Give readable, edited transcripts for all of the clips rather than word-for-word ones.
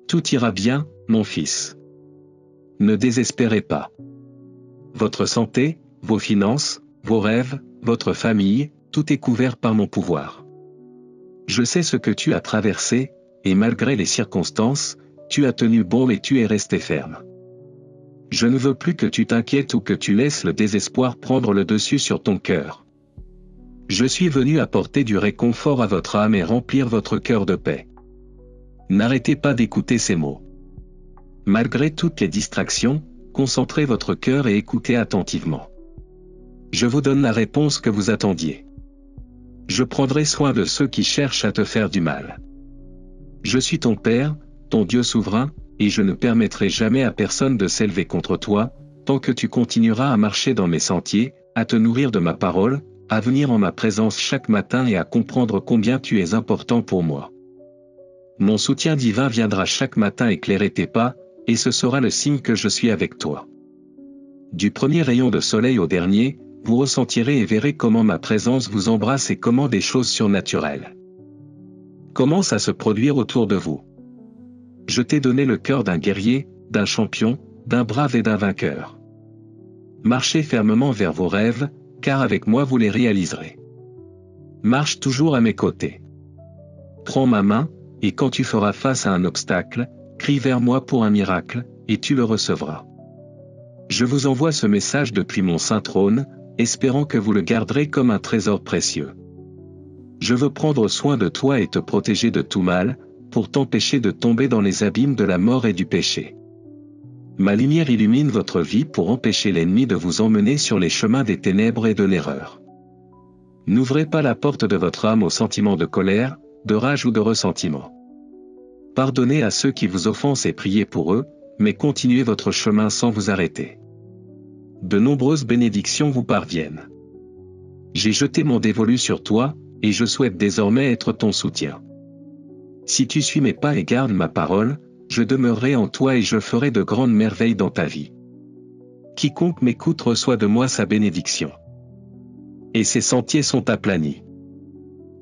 Tout ira bien, mon fils. Ne désespérez pas. Votre santé, vos finances, vos rêves, votre famille, tout est couvert par mon pouvoir. Je sais ce que tu as traversé, et malgré les circonstances, tu as tenu bon et tu es resté ferme. Je ne veux plus que tu t'inquiètes ou que tu laisses le désespoir prendre le dessus sur ton cœur. Je suis venu apporter du réconfort à votre âme et remplir votre cœur de paix. N'arrêtez pas d'écouter ces mots. Malgré toutes les distractions, concentrez votre cœur et écoutez attentivement. Je vous donne la réponse que vous attendiez. Je prendrai soin de ceux qui cherchent à te faire du mal. Je suis ton Père, ton Dieu souverain, et je ne permettrai jamais à personne de s'élever contre toi, tant que tu continueras à marcher dans mes sentiers, à te nourrir de ma parole, à venir en ma présence chaque matin et à comprendre combien tu es important pour moi. Mon soutien divin viendra chaque matin éclairer tes pas, et ce sera le signe que je suis avec toi. Du premier rayon de soleil au dernier, vous ressentirez et verrez comment ma présence vous embrasse et comment des choses surnaturelles commencent à se produire autour de vous. Je t'ai donné le cœur d'un guerrier, d'un champion, d'un brave et d'un vainqueur. Marchez fermement vers vos rêves, car avec moi vous les réaliserez. Marche toujours à mes côtés. Prends ma main, et quand tu feras face à un obstacle, crie vers moi pour un miracle, et tu le recevras. Je vous envoie ce message depuis mon saint trône, espérant que vous le garderez comme un trésor précieux. Je veux prendre soin de toi et te protéger de tout mal, pour t'empêcher de tomber dans les abîmes de la mort et du péché. Ma lumière illumine votre vie pour empêcher l'ennemi de vous emmener sur les chemins des ténèbres et de l'erreur. N'ouvrez pas la porte de votre âme aux sentiments de colère, de rage ou de ressentiment. Pardonnez à ceux qui vous offensent et priez pour eux, mais continuez votre chemin sans vous arrêter. De nombreuses bénédictions vous parviennent. J'ai jeté mon dévolu sur toi, et je souhaite désormais être ton soutien. Si tu suis mes pas et gardes ma parole, je demeurerai en toi et je ferai de grandes merveilles dans ta vie. Quiconque m'écoute reçoit de moi sa bénédiction. Et ses sentiers sont aplanis.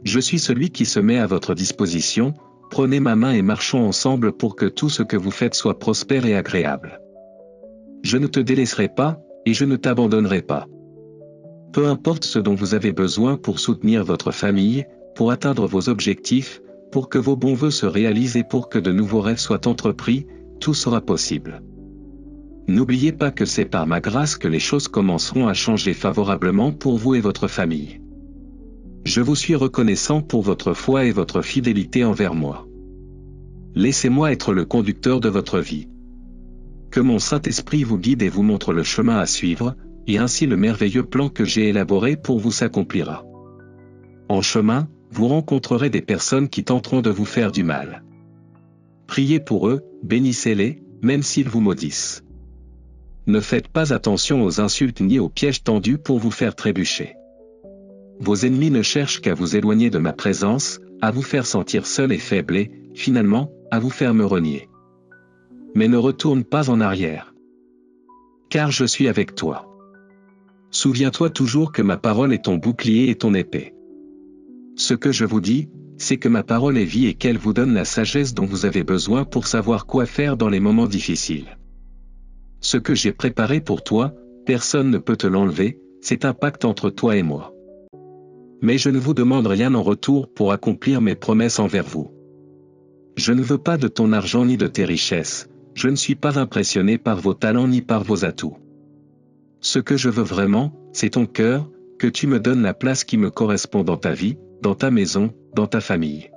Je suis celui qui se met à votre disposition, prenez ma main et marchons ensemble pour que tout ce que vous faites soit prospère et agréable. Je ne te délaisserai pas, et je ne t'abandonnerai pas. Peu importe ce dont vous avez besoin pour soutenir votre famille, pour atteindre vos objectifs, pour que vos bons vœux se réalisent et pour que de nouveaux rêves soient entrepris, tout sera possible. N'oubliez pas que c'est par ma grâce que les choses commenceront à changer favorablement pour vous et votre famille. Je vous suis reconnaissant pour votre foi et votre fidélité envers moi. Laissez-moi être le conducteur de votre vie. Que mon Saint-Esprit vous guide et vous montre le chemin à suivre, et ainsi le merveilleux plan que j'ai élaboré pour vous s'accomplira. En chemin, vous rencontrerez des personnes qui tenteront de vous faire du mal. Priez pour eux, bénissez-les, même s'ils vous maudissent. Ne faites pas attention aux insultes ni aux pièges tendus pour vous faire trébucher. Vos ennemis ne cherchent qu'à vous éloigner de ma présence, à vous faire sentir seul et faible et, finalement, à vous faire me renier. Mais ne retourne pas en arrière. Car je suis avec toi. Souviens-toi toujours que ma parole est ton bouclier et ton épée. Ce que je vous dis, c'est que ma parole est vie et qu'elle vous donne la sagesse dont vous avez besoin pour savoir quoi faire dans les moments difficiles. Ce que j'ai préparé pour toi, personne ne peut te l'enlever, c'est un pacte entre toi et moi. Mais je ne vous demande rien en retour pour accomplir mes promesses envers vous. Je ne veux pas de ton argent ni de tes richesses, je ne suis pas impressionné par vos talents ni par vos atouts. Ce que je veux vraiment, c'est ton cœur, que tu me donnes la place qui me correspond dans ta vie, dans ta maison, dans ta famille.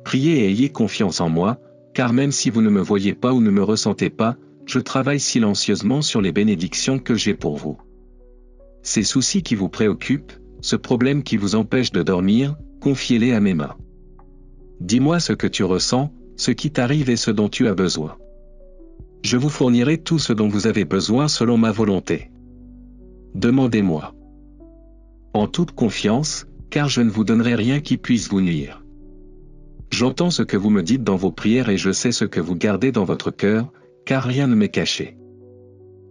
Priez et ayez confiance en moi, car même si vous ne me voyez pas ou ne me ressentez pas, je travaille silencieusement sur les bénédictions que j'ai pour vous. Ces soucis qui vous préoccupent, ce problème qui vous empêche de dormir, confiez-les à mes mains. Dis-moi ce que tu ressens, ce qui t'arrive et ce dont tu as besoin. Je vous fournirai tout ce dont vous avez besoin selon ma volonté. Demandez-moi. En toute confiance, car je ne vous donnerai rien qui puisse vous nuire. J'entends ce que vous me dites dans vos prières et je sais ce que vous gardez dans votre cœur, car rien ne m'est caché.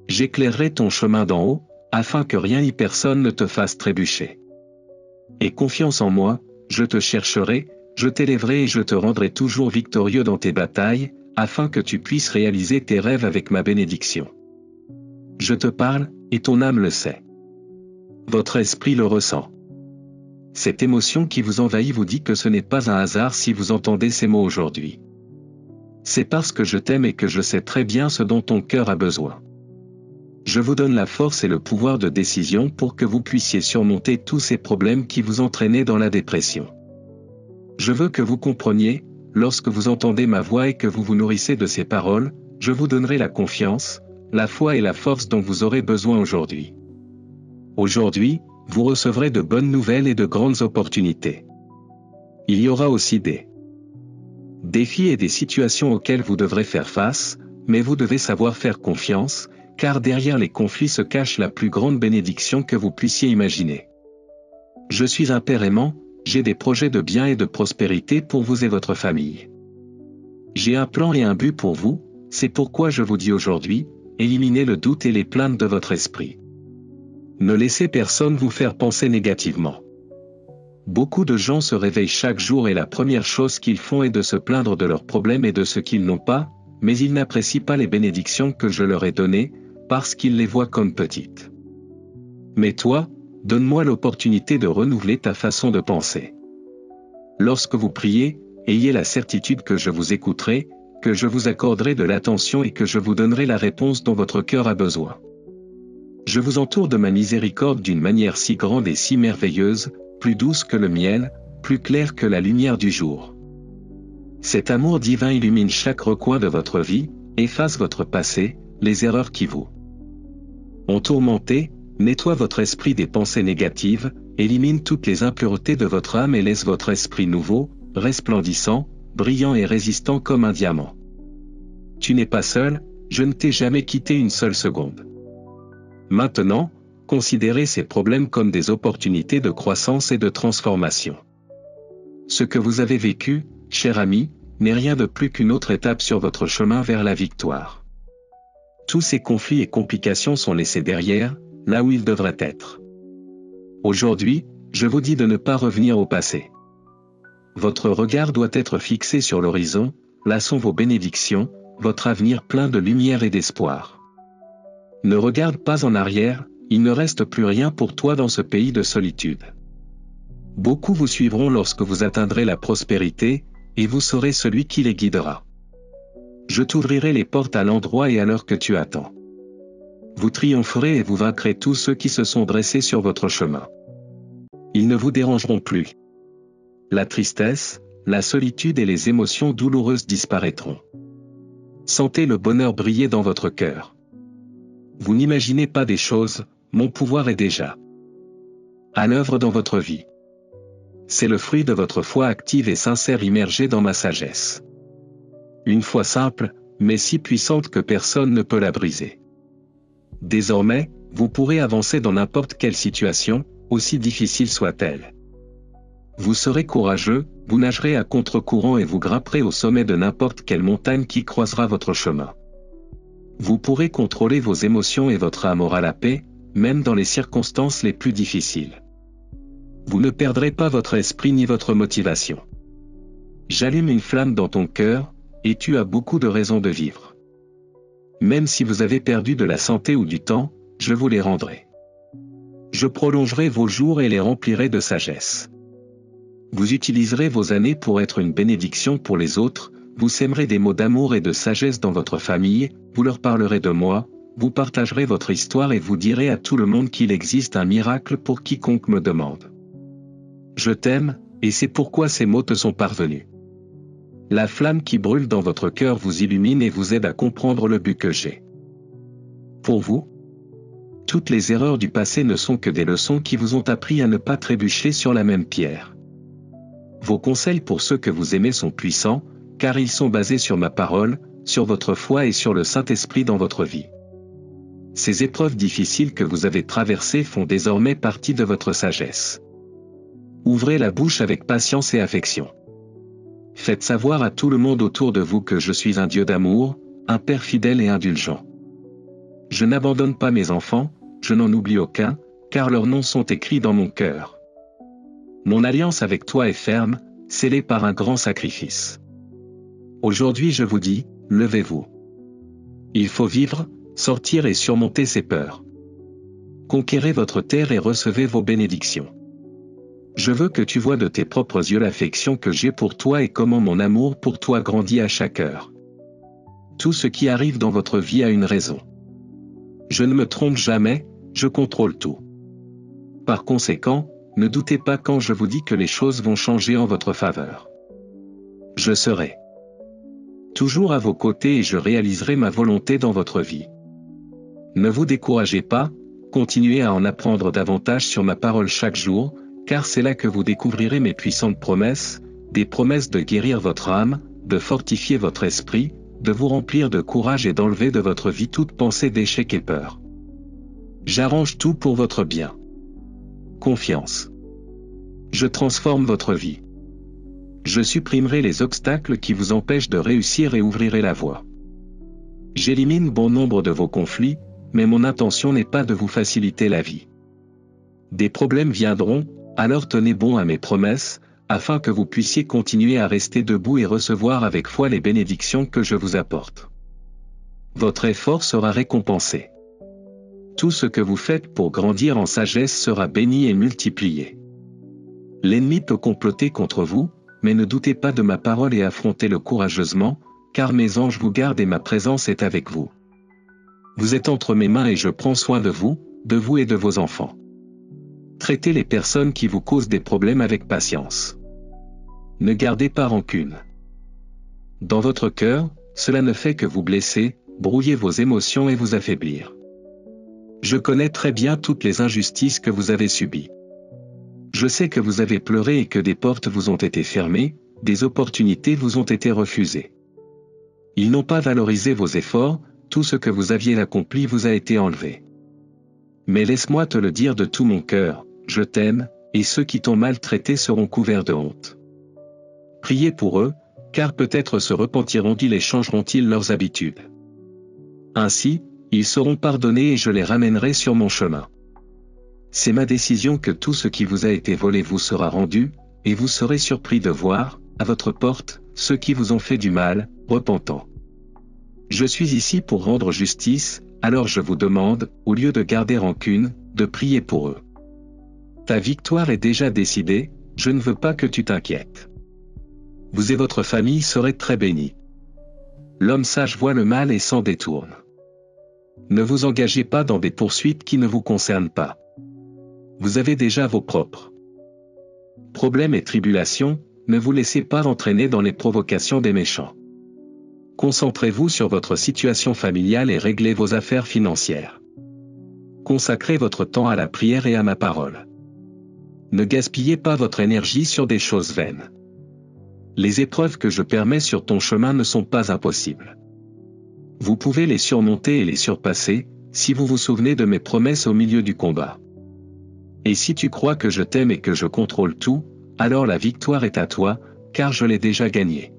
J'éclairerai ton chemin d'en haut, afin que rien ni personne ne te fasse trébucher. Aie confiance en moi, je te chercherai, je t'élèverai et je te rendrai toujours victorieux dans tes batailles, afin que tu puisses réaliser tes rêves avec ma bénédiction. Je te parle, et ton âme le sait. Votre esprit le ressent. Cette émotion qui vous envahit vous dit que ce n'est pas un hasard si vous entendez ces mots aujourd'hui. C'est parce que je t'aime et que je sais très bien ce dont ton cœur a besoin. Je vous donne la force et le pouvoir de décision pour que vous puissiez surmonter tous ces problèmes qui vous entraînaient dans la dépression. Je veux que vous compreniez, lorsque vous entendez ma voix et que vous vous nourrissez de ces paroles, je vous donnerai la confiance, la foi et la force dont vous aurez besoin aujourd'hui. Aujourd'hui, vous recevrez de bonnes nouvelles et de grandes opportunités. Il y aura aussi des défis et des situations auxquelles vous devrez faire face, mais vous devez savoir faire confiance, car derrière les conflits se cache la plus grande bénédiction que vous puissiez imaginer. Je suis un père aimant, j'ai des projets de bien et de prospérité pour vous et votre famille. J'ai un plan et un but pour vous, c'est pourquoi je vous dis aujourd'hui, éliminez le doute et les plaintes de votre esprit. Ne laissez personne vous faire penser négativement. Beaucoup de gens se réveillent chaque jour et la première chose qu'ils font est de se plaindre de leurs problèmes et de ce qu'ils n'ont pas, mais ils n'apprécient pas les bénédictions que je leur ai données, parce qu'ils les voient comme petites. Mais toi, donne-moi l'opportunité de renouveler ta façon de penser. Lorsque vous priez, ayez la certitude que je vous écouterai, que je vous accorderai de l'attention et que je vous donnerai la réponse dont votre cœur a besoin. Je vous entoure de ma miséricorde d'une manière si grande et si merveilleuse, plus douce que le miel, plus claire que la lumière du jour. Cet amour divin illumine chaque recoin de votre vie, efface votre passé, les erreurs qui vous ont tourmenté, nettoie votre esprit des pensées négatives, élimine toutes les impuretés de votre âme et laisse votre esprit nouveau, resplendissant, brillant et résistant comme un diamant. Tu n'es pas seul, je ne t'ai jamais quitté une seule seconde. Maintenant, considérez ces problèmes comme des opportunités de croissance et de transformation. Ce que vous avez vécu, cher ami, n'est rien de plus qu'une autre étape sur votre chemin vers la victoire. Tous ces conflits et complications sont laissés derrière, là où ils devraient être. Aujourd'hui, je vous dis de ne pas revenir au passé. Votre regard doit être fixé sur l'horizon, là sont vos bénédictions, votre avenir plein de lumière et d'espoir. Ne regarde pas en arrière, il ne reste plus rien pour toi dans ce pays de solitude. Beaucoup vous suivront lorsque vous atteindrez la prospérité, et vous serez celui qui les guidera. Je t'ouvrirai les portes à l'endroit et à l'heure que tu attends. Vous triompherez et vous vaincrez tous ceux qui se sont dressés sur votre chemin. Ils ne vous dérangeront plus. La tristesse, la solitude et les émotions douloureuses disparaîtront. Sentez le bonheur briller dans votre cœur. Vous n'imaginez pas des choses, mon pouvoir est déjà à l'œuvre dans votre vie. C'est le fruit de votre foi active et sincère immergée dans ma sagesse. Une foi simple, mais si puissante que personne ne peut la briser. Désormais, vous pourrez avancer dans n'importe quelle situation, aussi difficile soit-elle. Vous serez courageux, vous nagerez à contre-courant et vous grimperez au sommet de n'importe quelle montagne qui croisera votre chemin. Vous pourrez contrôler vos émotions et votre âme aura la paix, même dans les circonstances les plus difficiles. Vous ne perdrez pas votre esprit ni votre motivation. J'allume une flamme dans ton cœur, et tu as beaucoup de raisons de vivre. Même si vous avez perdu de la santé ou du temps, je vous les rendrai. Je prolongerai vos jours et les remplirai de sagesse. Vous utiliserez vos années pour être une bénédiction pour les autres, vous sèmerez des mots d'amour et de sagesse dans votre famille, vous leur parlerez de moi, vous partagerez votre histoire et vous direz à tout le monde qu'il existe un miracle pour quiconque me demande. Je t'aime, et c'est pourquoi ces mots te sont parvenus. La flamme qui brûle dans votre cœur vous illumine et vous aide à comprendre le but que j'ai pour vous. Toutes les erreurs du passé ne sont que des leçons qui vous ont appris à ne pas trébucher sur la même pierre. Vos conseils pour ceux que vous aimez sont puissants, car ils sont basés sur ma parole, sur votre foi et sur le Saint-Esprit dans votre vie. Ces épreuves difficiles que vous avez traversées font désormais partie de votre sagesse. Ouvrez la bouche avec patience et affection. Faites savoir à tout le monde autour de vous que je suis un Dieu d'amour, un Père fidèle et indulgent. Je n'abandonne pas mes enfants, je n'en oublie aucun, car leurs noms sont écrits dans mon cœur. Mon alliance avec toi est ferme, scellée par un grand sacrifice. Aujourd'hui je vous dis, levez-vous. Il faut vivre, sortir et surmonter ses peurs. Conquérez votre terre et recevez vos bénédictions. Je veux que tu vois de tes propres yeux l'affection que j'ai pour toi et comment mon amour pour toi grandit à chaque heure. Tout ce qui arrive dans votre vie a une raison. Je ne me trompe jamais, je contrôle tout. Par conséquent, ne doutez pas quand je vous dis que les choses vont changer en votre faveur. Je serai toujours à vos côtés et je réaliserai ma volonté dans votre vie. Ne vous découragez pas, continuez à en apprendre davantage sur ma parole chaque jour, car c'est là que vous découvrirez mes puissantes promesses, des promesses de guérir votre âme, de fortifier votre esprit, de vous remplir de courage et d'enlever de votre vie toute pensée d'échec et peur. J'arrange tout pour votre bien. Confiance. Je transforme votre vie. Je supprimerai les obstacles qui vous empêchent de réussir et ouvrirai la voie. J'élimine bon nombre de vos conflits, mais mon intention n'est pas de vous faciliter la vie. Des problèmes viendront, alors tenez bon à mes promesses, afin que vous puissiez continuer à rester debout et recevoir avec foi les bénédictions que je vous apporte. Votre effort sera récompensé. Tout ce que vous faites pour grandir en sagesse sera béni et multiplié. L'ennemi peut comploter contre vous, mais ne doutez pas de ma parole et affrontez-le courageusement, car mes anges vous gardent et ma présence est avec vous. Vous êtes entre mes mains et je prends soin de vous et de vos enfants. Traitez les personnes qui vous causent des problèmes avec patience. Ne gardez pas rancune. Dans votre cœur, cela ne fait que vous blesser, brouiller vos émotions et vous affaiblir. Je connais très bien toutes les injustices que vous avez subies. Je sais que vous avez pleuré et que des portes vous ont été fermées, des opportunités vous ont été refusées. Ils n'ont pas valorisé vos efforts, tout ce que vous aviez accompli vous a été enlevé. Mais laisse-moi te le dire de tout mon cœur, je t'aime, et ceux qui t'ont maltraité seront couverts de honte. Priez pour eux, car peut-être se repentiront-ils et changeront-ils leurs habitudes. Ainsi, ils seront pardonnés et je les ramènerai sur mon chemin. C'est ma décision que tout ce qui vous a été volé vous sera rendu, et vous serez surpris de voir, à votre porte, ceux qui vous ont fait du mal, repentants. Je suis ici pour rendre justice, alors je vous demande, au lieu de garder rancune, de prier pour eux. Ta victoire est déjà décidée, je ne veux pas que tu t'inquiètes. Vous et votre famille serez très bénis. L'homme sage voit le mal et s'en détourne. Ne vous engagez pas dans des poursuites qui ne vous concernent pas. Vous avez déjà vos propres problèmes et tribulations, ne vous laissez pas entraîner dans les provocations des méchants. Concentrez-vous sur votre situation familiale et réglez vos affaires financières. Consacrez votre temps à la prière et à ma parole. Ne gaspillez pas votre énergie sur des choses vaines. Les épreuves que je permets sur ton chemin ne sont pas impossibles. Vous pouvez les surmonter et les surpasser, si vous vous souvenez de mes promesses au milieu du combat. Et si tu crois que je t'aime et que je contrôle tout, alors la victoire est à toi, car je l'ai déjà gagnée.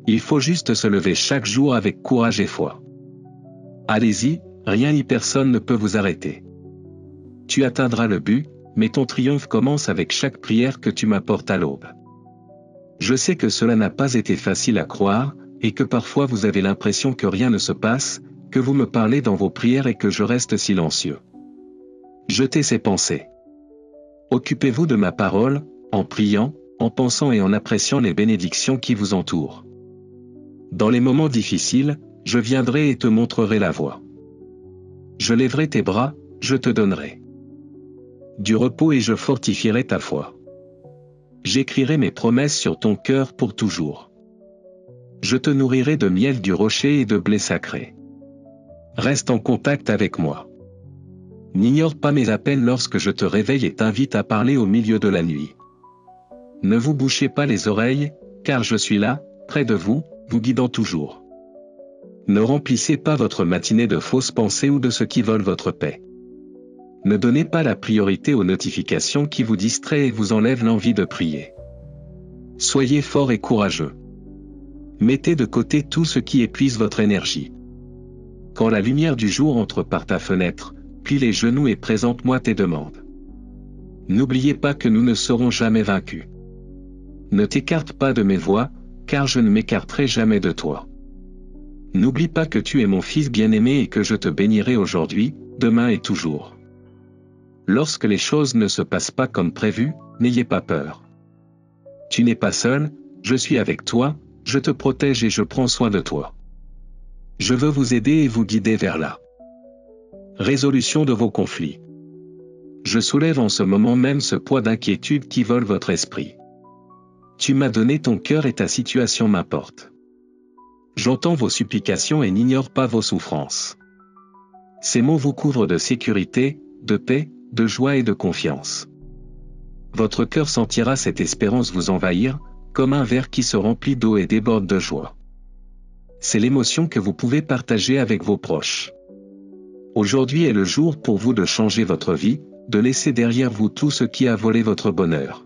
Il faut juste se lever chaque jour avec courage et foi. Allez-y, rien ni personne ne peut vous arrêter. Tu atteindras le but, mais ton triomphe commence avec chaque prière que tu m'apportes à l'aube. Je sais que cela n'a pas été facile à croire, et que parfois vous avez l'impression que rien ne se passe, que vous me parlez dans vos prières et que je reste silencieux. Jetez ces pensées. Occupez-vous de ma parole, en priant, en pensant et en appréciant les bénédictions qui vous entourent. Dans les moments difficiles, je viendrai et te montrerai la voie. Je lèverai tes bras, je te donnerai du repos et je fortifierai ta foi. J'écrirai mes promesses sur ton cœur pour toujours. Je te nourrirai de miel du rocher et de blé sacré. Reste en contact avec moi. N'ignore pas mes appels lorsque je te réveille et t'invite à parler au milieu de la nuit. Ne vous bouchez pas les oreilles, car je suis là, près de vous, vous guidant toujours. Ne remplissez pas votre matinée de fausses pensées ou de ceux qui volent votre paix. Ne donnez pas la priorité aux notifications qui vous distraient et vous enlèvent l'envie de prier. Soyez fort et courageux. Mettez de côté tout ce qui épuise votre énergie. Quand la lumière du jour entre par ta fenêtre, plie les genoux et présente-moi tes demandes. N'oubliez pas que nous ne serons jamais vaincus. Ne t'écarte pas de mes voies, car je ne m'écarterai jamais de toi. N'oublie pas que tu es mon fils bien-aimé et que je te bénirai aujourd'hui, demain et toujours. Lorsque les choses ne se passent pas comme prévu, n'ayez pas peur. Tu n'es pas seul, je suis avec toi, je te protège et je prends soin de toi. Je veux vous aider et vous guider vers la résolution de vos conflits. Je soulève en ce moment même ce poids d'inquiétude qui vole votre esprit. Tu m'as donné ton cœur et ta situation m'importe. J'entends vos supplications et n'ignore pas vos souffrances. Ces mots vous couvrent de sécurité, de paix, de joie et de confiance. Votre cœur sentira cette espérance vous envahir, comme un verre qui se remplit d'eau et déborde de joie. C'est l'émotion que vous pouvez partager avec vos proches. Aujourd'hui est le jour pour vous de changer votre vie, de laisser derrière vous tout ce qui a volé votre bonheur.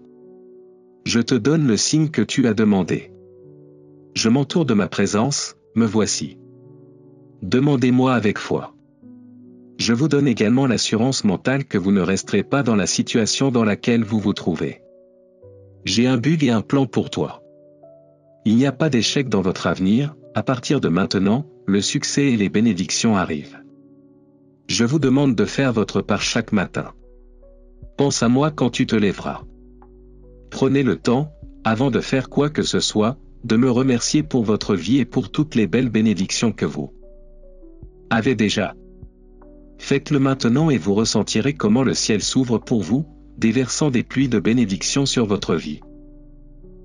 Je te donne le signe que tu as demandé. Je m'entoure de ma présence, me voici. Demandez-moi avec foi. Je vous donne également l'assurance mentale que vous ne resterez pas dans la situation dans laquelle vous vous trouvez. J'ai un but et un plan pour toi. Il n'y a pas d'échec dans votre avenir, à partir de maintenant, le succès et les bénédictions arrivent. Je vous demande de faire votre part chaque matin. Pense à moi quand tu te lèveras. Prenez le temps, avant de faire quoi que ce soit, de me remercier pour votre vie et pour toutes les belles bénédictions que vous avez déjà. Faites-le maintenant et vous ressentirez comment le ciel s'ouvre pour vous, déversant des pluies de bénédictions sur votre vie.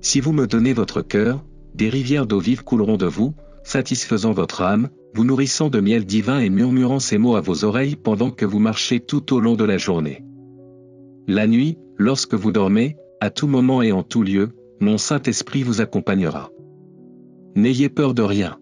Si vous me donnez votre cœur, des rivières d'eau vive couleront de vous, satisfaisant votre âme, vous nourrissant de miel divin et murmurant ces mots à vos oreilles pendant que vous marchez tout au long de la journée. La nuit, lorsque vous dormez, à tout moment et en tout lieu, mon Saint-Esprit vous accompagnera. N'ayez peur de rien.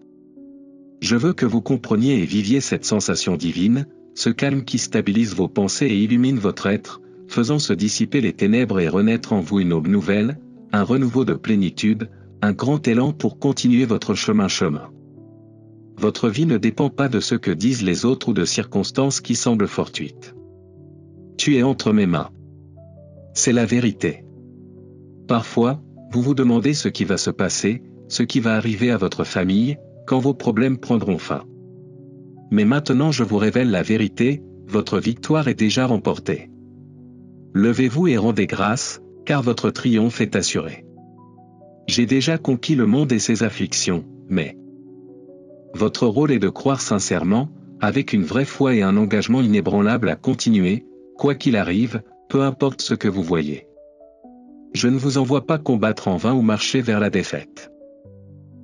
Je veux que vous compreniez et viviez cette sensation divine, ce calme qui stabilise vos pensées et illumine votre être, faisant se dissiper les ténèbres et renaître en vous une aube nouvelle, un renouveau de plénitude, un grand élan pour continuer votre chemin. Votre vie ne dépend pas de ce que disent les autres ou de circonstances qui semblent fortuites. Tu es entre mes mains. C'est la vérité. Parfois, vous vous demandez ce qui va se passer, ce qui va arriver à votre famille, quand vos problèmes prendront fin. Mais maintenant je vous révèle la vérité, votre victoire est déjà remportée. Levez-vous et rendez grâce, car votre triomphe est assuré. J'ai déjà conquis le monde et ses afflictions, mais votre rôle est de croire sincèrement, avec une vraie foi et un engagement inébranlable à continuer, quoi qu'il arrive, peu importe ce que vous voyez. Je ne vous envoie pas combattre en vain ou marcher vers la défaite.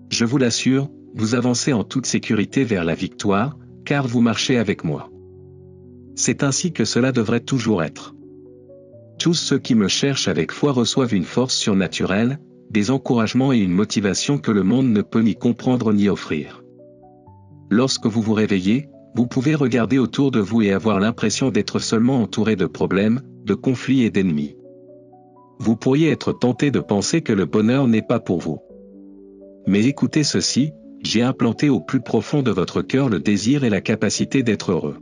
Je vous l'assure, vous avancez en toute sécurité vers la victoire, car vous marchez avec moi. C'est ainsi que cela devrait toujours être. Tous ceux qui me cherchent avec foi reçoivent une force surnaturelle, des encouragements et une motivation que le monde ne peut ni comprendre ni offrir. Lorsque vous vous réveillez, vous pouvez regarder autour de vous et avoir l'impression d'être seulement entouré de problèmes, de conflits et d'ennemis. Vous pourriez être tenté de penser que le bonheur n'est pas pour vous. Mais écoutez ceci, j'ai implanté au plus profond de votre cœur le désir et la capacité d'être heureux.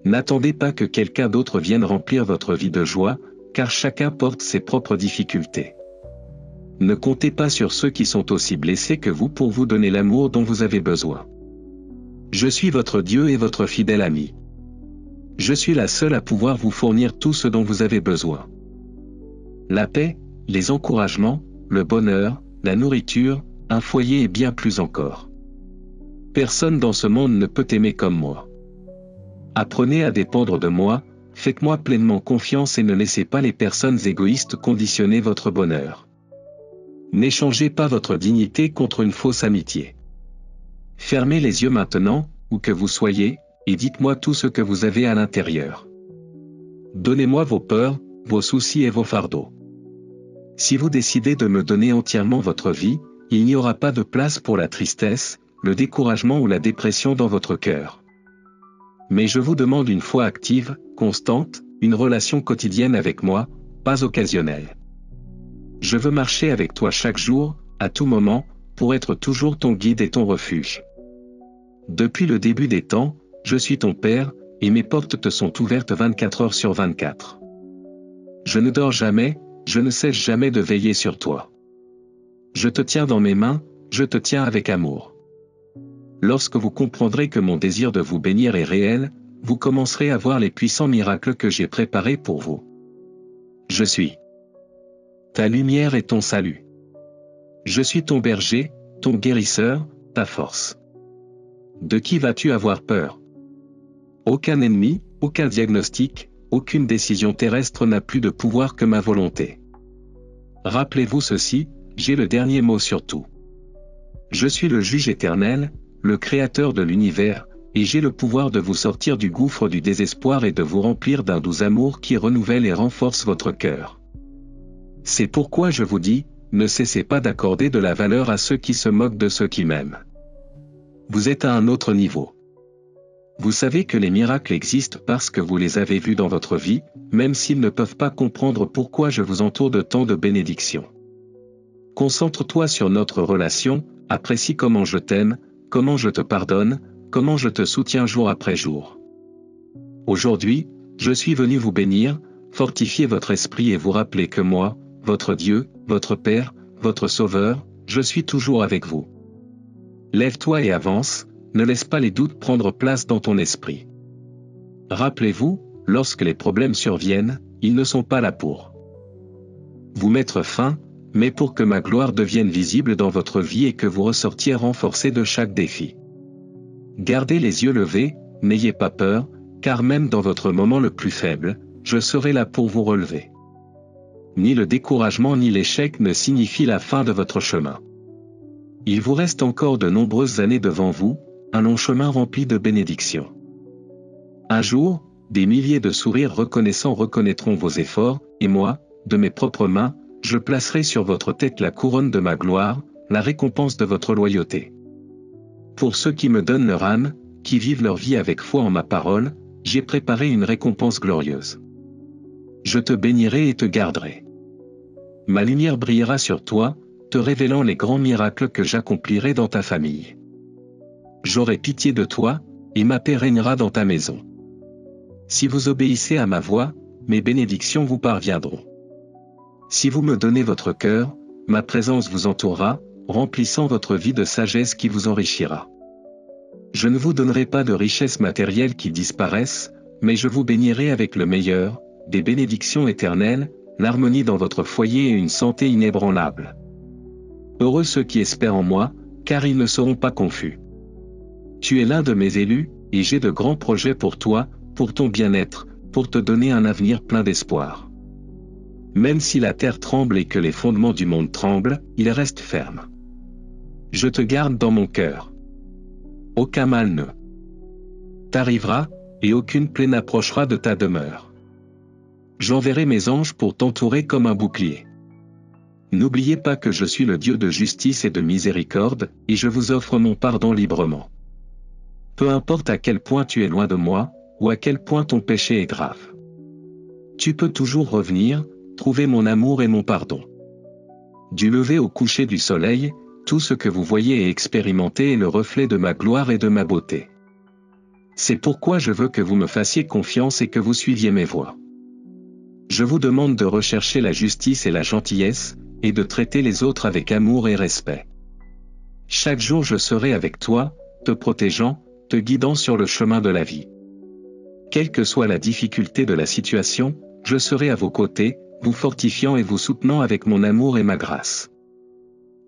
N'attendez pas que quelqu'un d'autre vienne remplir votre vie de joie, car chacun porte ses propres difficultés. Ne comptez pas sur ceux qui sont aussi blessés que vous pour vous donner l'amour dont vous avez besoin. Je suis votre Dieu et votre fidèle ami. Je suis la seule à pouvoir vous fournir tout ce dont vous avez besoin. La paix, les encouragements, le bonheur, la nourriture, un foyer et bien plus encore. Personne dans ce monde ne peut aimer comme moi. Apprenez à dépendre de moi, faites-moi pleinement confiance et ne laissez pas les personnes égoïstes conditionner votre bonheur. N'échangez pas votre dignité contre une fausse amitié. Fermez les yeux maintenant, où que vous soyez, et dites-moi tout ce que vous avez à l'intérieur. Donnez-moi vos peurs, vos soucis et vos fardeaux. Si vous décidez de me donner entièrement votre vie, il n'y aura pas de place pour la tristesse, le découragement ou la dépression dans votre cœur. Mais je vous demande une foi active, constante, une relation quotidienne avec moi, pas occasionnelle. Je veux marcher avec toi chaque jour, à tout moment, pour être toujours ton guide et ton refuge. Depuis le début des temps, je suis ton Père, et mes portes te sont ouvertes 24 heures sur 24. Je ne dors jamais, je ne cesse jamais de veiller sur toi. Je te tiens dans mes mains, je te tiens avec amour. Lorsque vous comprendrez que mon désir de vous bénir est réel, vous commencerez à voir les puissants miracles que j'ai préparés pour vous. Je suis ta lumière et ton salut. Je suis ton berger, ton guérisseur, ta force. De qui vas-tu avoir peur? Aucun ennemi, aucun diagnostic, aucune décision terrestre n'a plus de pouvoir que ma volonté. Rappelez-vous ceci, j'ai le dernier mot sur tout. Je suis le juge éternel, le créateur de l'univers, et j'ai le pouvoir de vous sortir du gouffre du désespoir et de vous remplir d'un doux amour qui renouvelle et renforce votre cœur. C'est pourquoi je vous dis, ne cessez pas d'accorder de la valeur à ceux qui se moquent de ceux qui m'aiment. Vous êtes à un autre niveau. Vous savez que les miracles existent parce que vous les avez vus dans votre vie, même s'ils ne peuvent pas comprendre pourquoi je vous entoure de tant de bénédictions. Concentre-toi sur notre relation, apprécie comment je t'aime, comment je te pardonne, comment je te soutiens jour après jour. Aujourd'hui, je suis venu vous bénir, fortifier votre esprit et vous rappeler que moi, votre Dieu, votre Père, votre Sauveur, je suis toujours avec vous. Lève-toi et avance, ne laisse pas les doutes prendre place dans ton esprit. Rappelez-vous, lorsque les problèmes surviennent, ils ne sont pas là pour vous mettre fin, mais pour que ma gloire devienne visible dans votre vie et que vous ressortiez renforcés de chaque défi. Gardez les yeux levés, n'ayez pas peur, car même dans votre moment le plus faible, je serai là pour vous relever. Ni le découragement ni l'échec ne signifient la fin de votre chemin. Il vous reste encore de nombreuses années devant vous, un long chemin rempli de bénédictions. Un jour, des milliers de sourires reconnaissants reconnaîtront vos efforts, et moi, de mes propres mains, je placerai sur votre tête la couronne de ma gloire, la récompense de votre loyauté. Pour ceux qui me donnent leur âme, qui vivent leur vie avec foi en ma parole, j'ai préparé une récompense glorieuse. Je te bénirai et te garderai. Ma lumière brillera sur toi, te révélant les grands miracles que j'accomplirai dans ta famille. J'aurai pitié de toi, et ma paix régnera dans ta maison. Si vous obéissez à ma voix, mes bénédictions vous parviendront. Si vous me donnez votre cœur, ma présence vous entourera, remplissant votre vie de sagesse qui vous enrichira. Je ne vous donnerai pas de richesses matérielles qui disparaissent, mais je vous bénirai avec le meilleur, des bénédictions éternelles, l'harmonie dans votre foyer et une santé inébranlable. Heureux ceux qui espèrent en moi, car ils ne seront pas confus. Tu es l'un de mes élus, et j'ai de grands projets pour toi, pour ton bien-être, pour te donner un avenir plein d'espoir. Même si la terre tremble et que les fondements du monde tremblent, il reste ferme. Je te garde dans mon cœur. Aucun mal ne t'arrivera, et aucune plaie n'approchera de ta demeure. J'enverrai mes anges pour t'entourer comme un bouclier. N'oubliez pas que je suis le Dieu de justice et de miséricorde, et je vous offre mon pardon librement. Peu importe à quel point tu es loin de moi, ou à quel point ton péché est grave. Tu peux toujours revenir, trouver mon amour et mon pardon. Du lever au coucher du soleil, tout ce que vous voyez et expérimentez est le reflet de ma gloire et de ma beauté. C'est pourquoi je veux que vous me fassiez confiance et que vous suiviez mes voies. Je vous demande de rechercher la justice et la gentillesse, et de traiter les autres avec amour et respect. Chaque jour je serai avec toi, te protégeant, te guidant sur le chemin de la vie. Quelle que soit la difficulté de la situation, je serai à vos côtés, vous fortifiant et vous soutenant avec mon amour et ma grâce.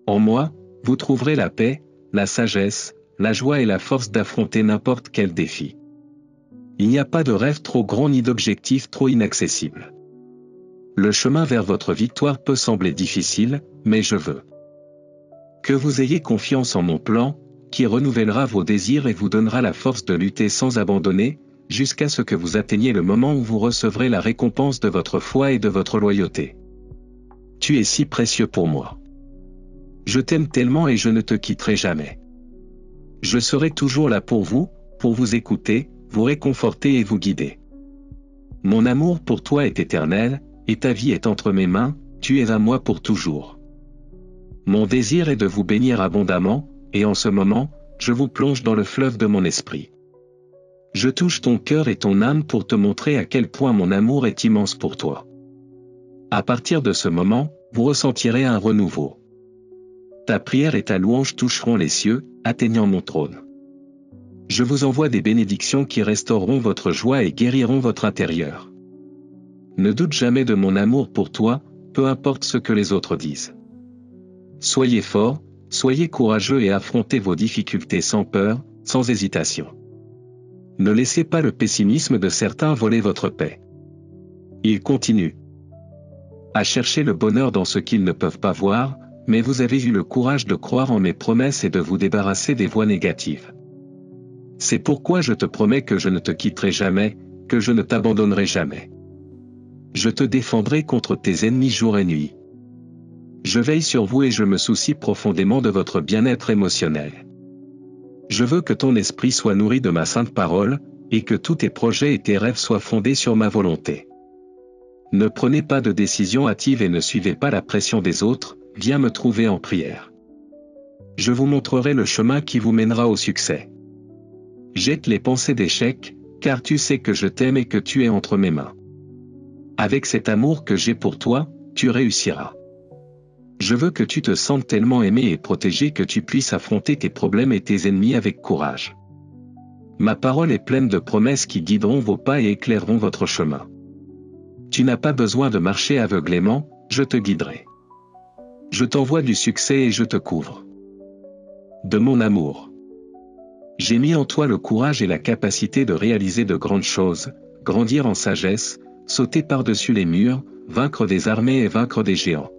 En moi, vous trouverez la paix, la sagesse, la joie et la force d'affronter n'importe quel défi. Il n'y a pas de rêve trop grand ni d'objectif trop inaccessible. Le chemin vers votre victoire peut sembler difficile, mais je veux que vous ayez confiance en mon plan, qui renouvellera vos désirs et vous donnera la force de lutter sans abandonner, jusqu'à ce que vous atteigniez le moment où vous recevrez la récompense de votre foi et de votre loyauté. Tu es si précieux pour moi. Je t'aime tellement et je ne te quitterai jamais. Je serai toujours là pour vous écouter, vous réconforter et vous guider. Mon amour pour toi est éternel, et ta vie est entre mes mains, tu es à moi pour toujours. Mon désir est de vous bénir abondamment, et en ce moment, je vous plonge dans le fleuve de mon esprit. Je touche ton cœur et ton âme pour te montrer à quel point mon amour est immense pour toi. À partir de ce moment, vous ressentirez un renouveau. Ta prière et ta louange toucheront les cieux, atteignant mon trône. Je vous envoie des bénédictions qui restaureront votre joie et guériront votre intérieur. Ne doute jamais de mon amour pour toi, peu importe ce que les autres disent. Soyez fort, soyez courageux et affrontez vos difficultés sans peur, sans hésitation. Ne laissez pas le pessimisme de certains voler votre paix. Ils continuent à chercher le bonheur dans ce qu'ils ne peuvent pas voir, mais vous avez eu le courage de croire en mes promesses et de vous débarrasser des voix négatives. C'est pourquoi je te promets que je ne te quitterai jamais, que je ne t'abandonnerai jamais. Je te défendrai contre tes ennemis jour et nuit. Je veille sur vous et je me soucie profondément de votre bien-être émotionnel. Je veux que ton esprit soit nourri de ma sainte parole, et que tous tes projets et tes rêves soient fondés sur ma volonté. Ne prenez pas de décisions hâtives et ne suivez pas la pression des autres, viens me trouver en prière. Je vous montrerai le chemin qui vous mènera au succès. Jette les pensées d'échec, car tu sais que je t'aime et que tu es entre mes mains. Avec cet amour que j'ai pour toi, tu réussiras. Je veux que tu te sentes tellement aimé et protégé que tu puisses affronter tes problèmes et tes ennemis avec courage. Ma parole est pleine de promesses qui guideront vos pas et éclaireront votre chemin. Tu n'as pas besoin de marcher aveuglément, je te guiderai. Je t'envoie du succès et je te couvre de mon amour. J'ai mis en toi le courage et la capacité de réaliser de grandes choses, grandir en sagesse, sauter par-dessus les murs, vaincre des armées et vaincre des géants.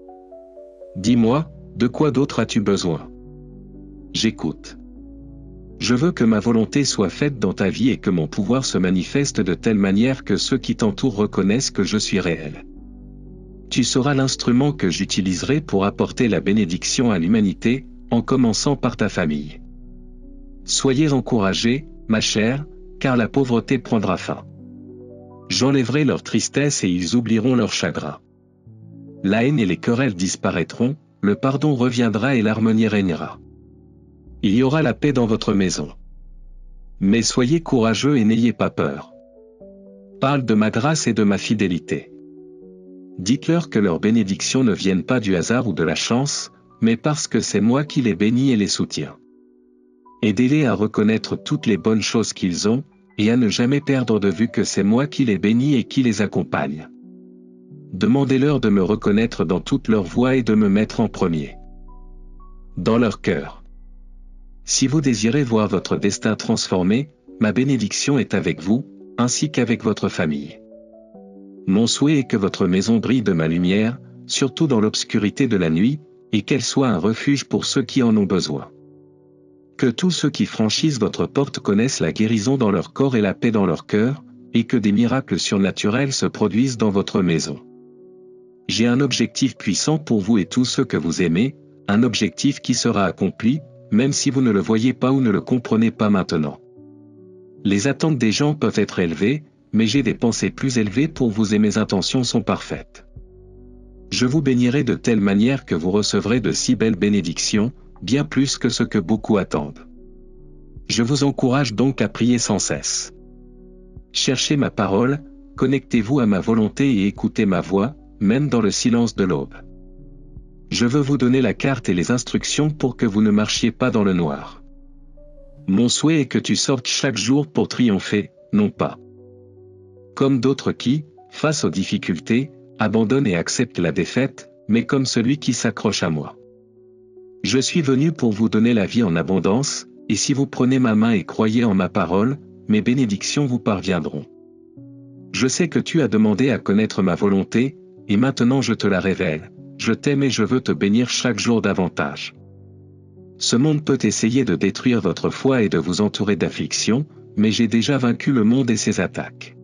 Dis-moi, de quoi d'autre as-tu besoin? J'écoute. Je veux que ma volonté soit faite dans ta vie et que mon pouvoir se manifeste de telle manière que ceux qui t'entourent reconnaissent que je suis réel. Tu seras l'instrument que j'utiliserai pour apporter la bénédiction à l'humanité, en commençant par ta famille. Soyez encouragés, ma chère, car la pauvreté prendra fin. J'enlèverai leur tristesse et ils oublieront leur chagrin. La haine et les querelles disparaîtront, le pardon reviendra et l'harmonie régnera. Il y aura la paix dans votre maison. Mais soyez courageux et n'ayez pas peur. Parle de ma grâce et de ma fidélité. Dites-leur que leurs bénédictions ne viennent pas du hasard ou de la chance, mais parce que c'est moi qui les bénis et les soutiens. Aidez-les à reconnaître toutes les bonnes choses qu'ils ont, et à ne jamais perdre de vue que c'est moi qui les bénis et qui les accompagne. Demandez-leur de me reconnaître dans toutes leurs voies et de me mettre en premier dans leur cœur. Si vous désirez voir votre destin transformé, ma bénédiction est avec vous, ainsi qu'avec votre famille. Mon souhait est que votre maison brille de ma lumière, surtout dans l'obscurité de la nuit, et qu'elle soit un refuge pour ceux qui en ont besoin. Que tous ceux qui franchissent votre porte connaissent la guérison dans leur corps et la paix dans leur cœur, et que des miracles surnaturels se produisent dans votre maison. J'ai un objectif puissant pour vous et tous ceux que vous aimez, un objectif qui sera accompli, même si vous ne le voyez pas ou ne le comprenez pas maintenant. Les attentes des gens peuvent être élevées, mais j'ai des pensées plus élevées pour vous et mes intentions sont parfaites. Je vous bénirai de telle manière que vous recevrez de si belles bénédictions, bien plus que ce que beaucoup attendent. Je vous encourage donc à prier sans cesse. Cherchez ma parole, connectez-vous à ma volonté et écoutez ma voix, même dans le silence de l'aube. Je veux vous donner la carte et les instructions pour que vous ne marchiez pas dans le noir. Mon souhait est que tu sortes chaque jour pour triompher, non pas comme d'autres qui, face aux difficultés, abandonnent et acceptent la défaite, mais comme celui qui s'accroche à moi. Je suis venu pour vous donner la vie en abondance, et si vous prenez ma main et croyez en ma parole, mes bénédictions vous parviendront. Je sais que tu as demandé à connaître ma volonté, et maintenant je te la révèle. Je t'aime et je veux te bénir chaque jour davantage. Ce monde peut essayer de détruire votre foi et de vous entourer d'afflictions, mais j'ai déjà vaincu le monde et ses attaques.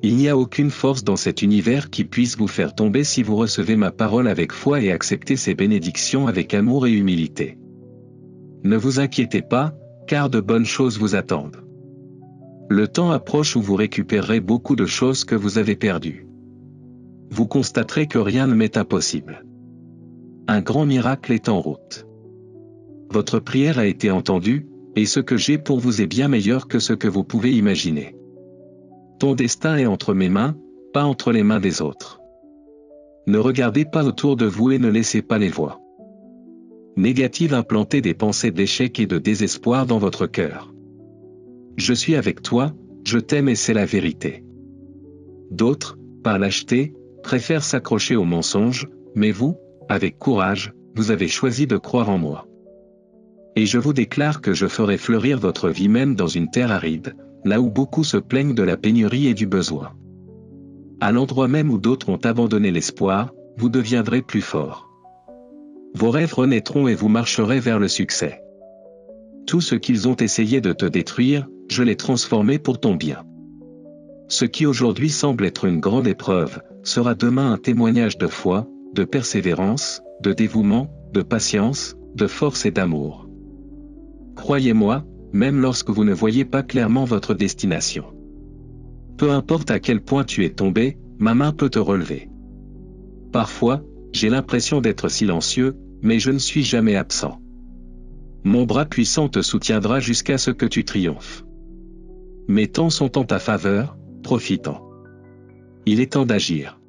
Il n'y a aucune force dans cet univers qui puisse vous faire tomber si vous recevez ma parole avec foi et acceptez ses bénédictions avec amour et humilité. Ne vous inquiétez pas, car de bonnes choses vous attendent. Le temps approche où vous récupérerez beaucoup de choses que vous avez perdues. Vous constaterez que rien ne m'est impossible. Un grand miracle est en route. Votre prière a été entendue, et ce que j'ai pour vous est bien meilleur que ce que vous pouvez imaginer. Ton destin est entre mes mains, pas entre les mains des autres. Ne regardez pas autour de vous et ne laissez pas les voix négatives implanter des pensées d'échec et de désespoir dans votre cœur. Je suis avec toi, je t'aime et c'est la vérité. D'autres, par lâcheté, préfèrent s'accrocher aux mensonges, mais vous, avec courage, vous avez choisi de croire en moi. Et je vous déclare que je ferai fleurir votre vie même dans une terre aride, là où beaucoup se plaignent de la pénurie et du besoin. À l'endroit même où d'autres ont abandonné l'espoir, vous deviendrez plus forts. Vos rêves renaîtront et vous marcherez vers le succès. Tout ce qu'ils ont essayé de te détruire, je l'ai transformé pour ton bien. Ce qui aujourd'hui semble être une grande épreuve, sera demain un témoignage de foi, de persévérance, de dévouement, de patience, de force et d'amour. Croyez-moi, même lorsque vous ne voyez pas clairement votre destination. Peu importe à quel point tu es tombé, ma main peut te relever. Parfois, j'ai l'impression d'être silencieux, mais je ne suis jamais absent. Mon bras puissant te soutiendra jusqu'à ce que tu triomphes. Mes temps sont en ta faveur, profite-en. Il est temps d'agir.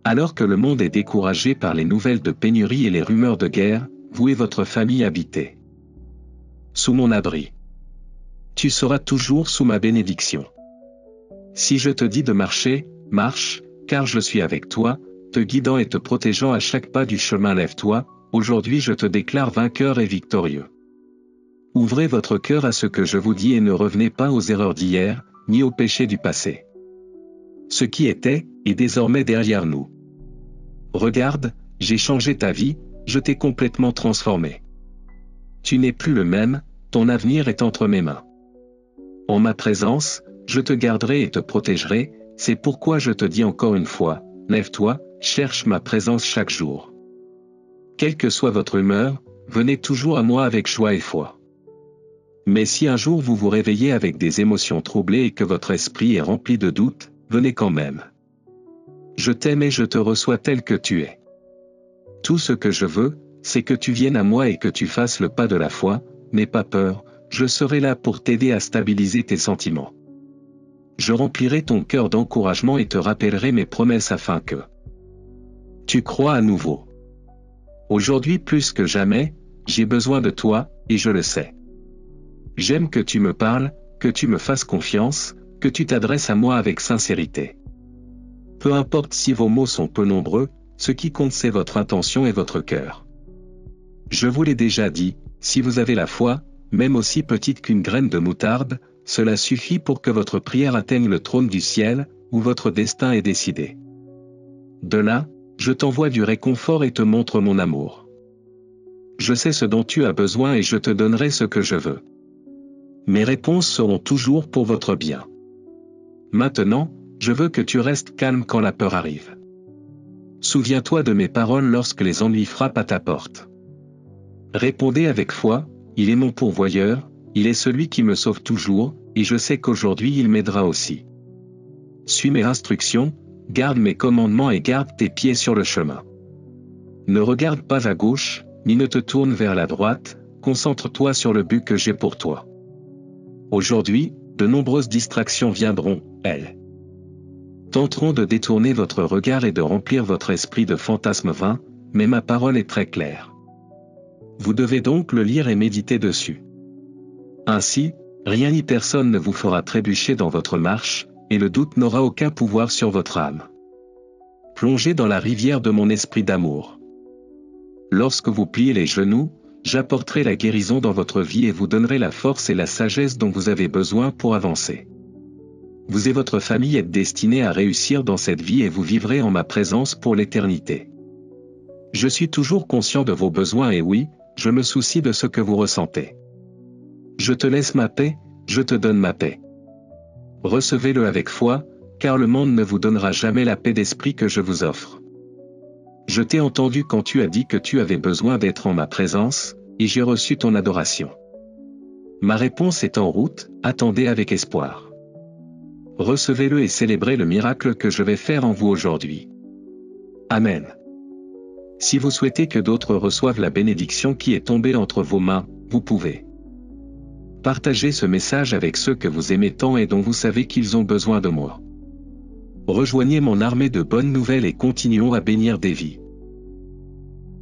Alors que le monde est découragé par les nouvelles de pénurie et les rumeurs de guerre, vous et votre famille habitez sous mon abri. Tu seras toujours sous ma bénédiction. Si je te dis de marcher, marche, car je suis avec toi, te guidant et te protégeant à chaque pas du chemin. Lève-toi, aujourd'hui je te déclare vainqueur et victorieux. Ouvrez votre cœur à ce que je vous dis et ne revenez pas aux erreurs d'hier, ni aux péchés du passé. Ce qui était, est désormais derrière nous. Regarde, j'ai changé ta vie, je t'ai complètement transformé. Tu n'es plus le même, ton avenir est entre mes mains. En ma présence, je te garderai et te protégerai, c'est pourquoi je te dis encore une fois, lève-toi, cherche ma présence chaque jour. Quelle que soit votre humeur, venez toujours à moi avec joie et foi. Mais si un jour vous vous réveillez avec des émotions troublées et que votre esprit est rempli de doutes, venez quand même. Je t'aime et je te reçois tel que tu es. Tout ce que je veux, c'est que tu viennes à moi et que tu fasses le pas de la foi, n'aie pas peur, je serai là pour t'aider à stabiliser tes sentiments. Je remplirai ton cœur d'encouragement et te rappellerai mes promesses afin que tu crois à nouveau. Aujourd'hui plus que jamais, j'ai besoin de toi, et je le sais. J'aime que tu me parles, que tu me fasses confiance, que tu t'adresses à moi avec sincérité. Peu importe si vos mots sont peu nombreux, ce qui compte c'est votre intention et votre cœur. Je vous l'ai déjà dit, si vous avez la foi, même aussi petite qu'une graine de moutarde, cela suffit pour que votre prière atteigne le trône du ciel, où votre destin est décidé. De là, je t'envoie du réconfort et te montre mon amour. Je sais ce dont tu as besoin et je te donnerai ce que je veux. Mes réponses seront toujours pour votre bien. Maintenant, je veux que tu restes calme quand la peur arrive. Souviens-toi de mes paroles lorsque les ennuis frappent à ta porte. Répondez avec foi, il est mon pourvoyeur, il est celui qui me sauve toujours, et je sais qu'aujourd'hui il m'aidera aussi. Suis mes instructions, garde mes commandements et garde tes pieds sur le chemin. Ne regarde pas à gauche, ni ne te tourne vers la droite, concentre-toi sur le but que j'ai pour toi. Aujourd'hui, de nombreuses distractions viendront, elles tenteront de détourner votre regard et de remplir votre esprit de fantasmes vains, mais ma parole est très claire. Vous devez donc le lire et méditer dessus. Ainsi, rien ni personne ne vous fera trébucher dans votre marche, et le doute n'aura aucun pouvoir sur votre âme. Plongez dans la rivière de mon esprit d'amour. Lorsque vous pliez les genoux, j'apporterai la guérison dans votre vie et vous donnerai la force et la sagesse dont vous avez besoin pour avancer. Vous et votre famille êtes destinés à réussir dans cette vie et vous vivrez en ma présence pour l'éternité. Je suis toujours conscient de vos besoins et oui, je me soucie de ce que vous ressentez. Je te laisse ma paix, je te donne ma paix. Recevez-le avec foi, car le monde ne vous donnera jamais la paix d'esprit que je vous offre. Je t'ai entendu quand tu as dit que tu avais besoin d'être en ma présence, et j'ai reçu ton adoration. Ma réponse est en route, attendez avec espoir. Recevez-le et célébrez le miracle que je vais faire en vous aujourd'hui. Amen. Si vous souhaitez que d'autres reçoivent la bénédiction qui est tombée entre vos mains, vous pouvez partager ce message avec ceux que vous aimez tant et dont vous savez qu'ils ont besoin de moi. Rejoignez mon armée de bonnes nouvelles et continuons à bénir des vies.